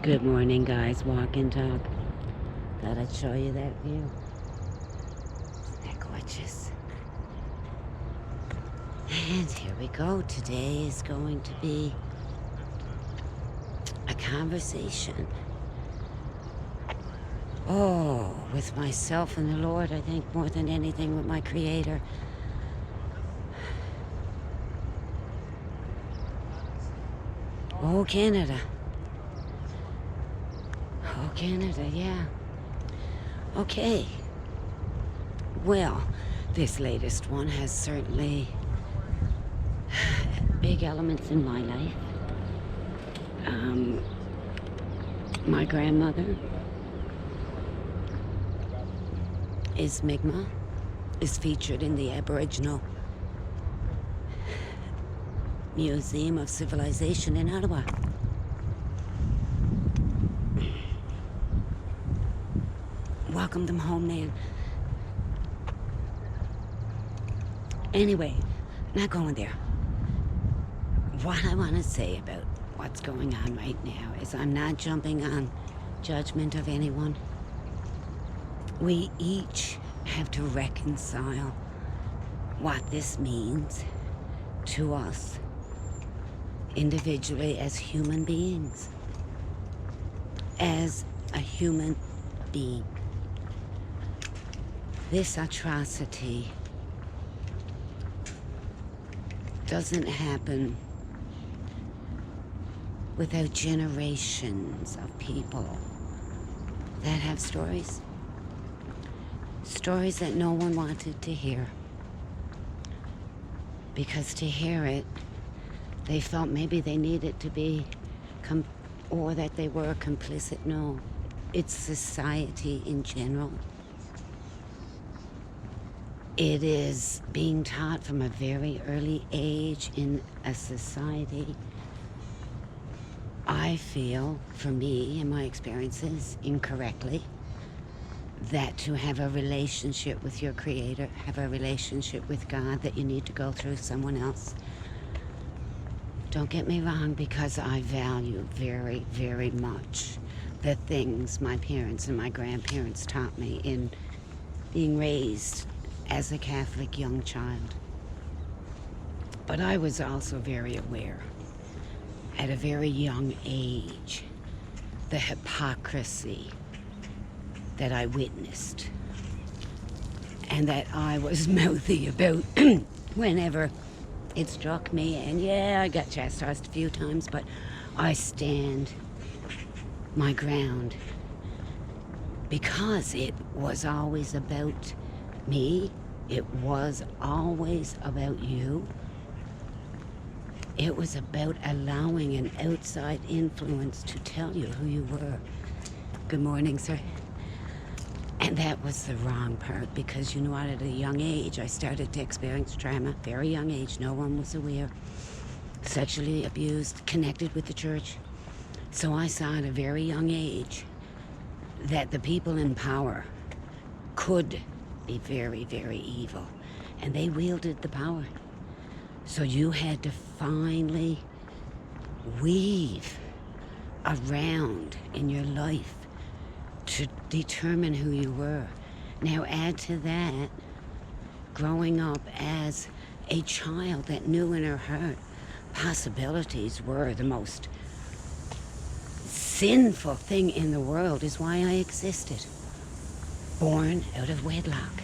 Good morning, guys. Walk and talk. Thought I'd show you that view. Isn't that gorgeous? And here we go. Today is going to be a conversation. Oh, with myself and the Lord, I think, more than anything with my Creator. Oh, Canada. Oh, Canada, yeah. Okay. Well, this latest one has certainly big elements in my life. My grandmother is Mi'kmaq, is featured in the Aboriginal Museum of Civilization in Ottawa. Welcome them home, Nan. Anyway, not going there. What I want to say about what's going on right now is I'm not jumping on judgment of anyone. We each have to reconcile what this means to us individually as human beings. As a human being. This atrocity doesn't happen without generations of people that have stories. Stories that no one wanted to hear. Because to hear it, they felt maybe they needed to be, or that they were complicit. No, it's society in general. It is being taught from a very early age in a society. I feel, for me and my experiences, incorrectly, that to have a relationship with your Creator, have a relationship with God, that you need to go through someone else. Don't get me wrong, because I value very, very much the things my parents and my grandparents taught me in being raised as a Catholic young child. But I was also very aware, at a very young age, the hypocrisy that I witnessed and that I was mouthy about whenever it struck me. And yeah, I got chastised a few times, but I stand my ground because it was always about me. It was always about you. It was about allowing an outside influence to tell you who you were. Good morning, sir. And that was the wrong part, because you know what, at a young age, I started to experience trauma. Very young age, no one was aware. Sexually abused, connected with the church. So I saw at a very young age that the people in power could be very, very evil. And they wielded the power. So you had to finally weave around in your life to determine who you were. Now add to that, growing up as a child that knew in her heart possibilities were the most sinful thing in the world, is why I existed. Born out of wedlock,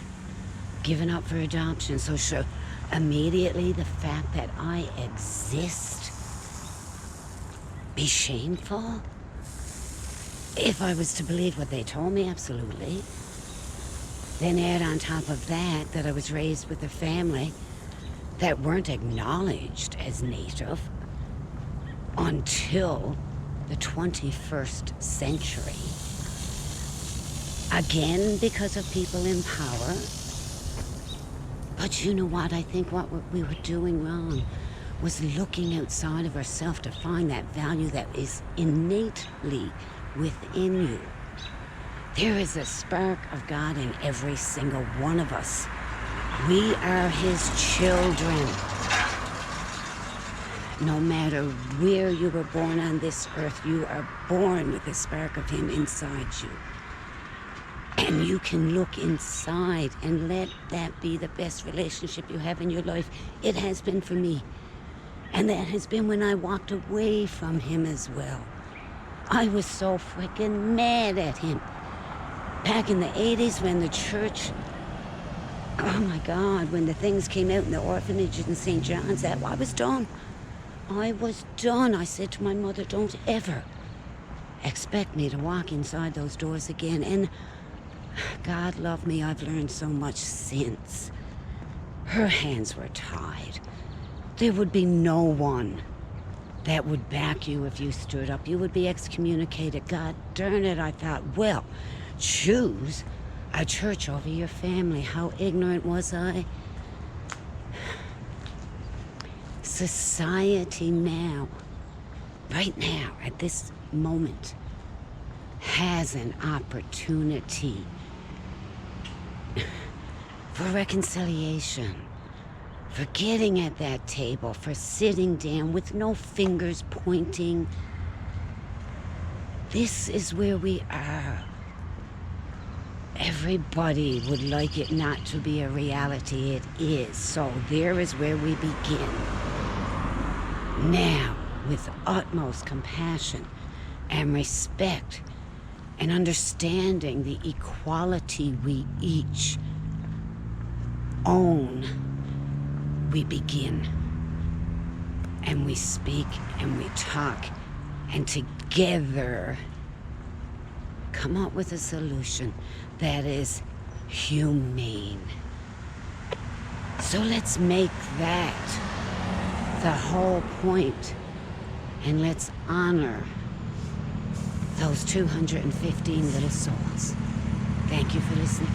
given up for adoption. So immediately the fact that I exist be shameful? If I was to believe what they told me, absolutely. Then add on top of that I was raised with a family that weren't acknowledged as Native until the 21st century. Again, because of people in power. But you know what? I think what we were doing wrong was looking outside of ourselves to find that value that is innately within you. There is a spark of God in every single one of us. We are His children. No matter where you were born on this earth, you are born with a spark of him inside you. And you can look inside and let that be the best relationship you have in your life. It has been for me. And that has been when I walked away from him as well. I was so freaking mad at him. Back in the 80s when the church, oh my God, when the things came out in the orphanage in St. John's, I was done. I was done. I said to my mother, don't ever expect me to walk inside those doors again. And God love me, I've learned so much since. Her hands were tied. There would be no one that would back you if you stood up. You would be excommunicated. God darn it, I thought, well, choose a church over your family. How ignorant was I? Society now, right now, at this moment, has an opportunity for reconciliation, for getting at that table, for sitting down with no fingers pointing. This is where we are. Everybody would like it not to be a reality. It is. So there is where we begin. Now, with utmost compassion and respect and understanding the equality we each own, we begin. And we speak and we talk and together come up with a solution that is humane. So let's make that the whole point, and let's honor those 215 little souls. Thank you for listening.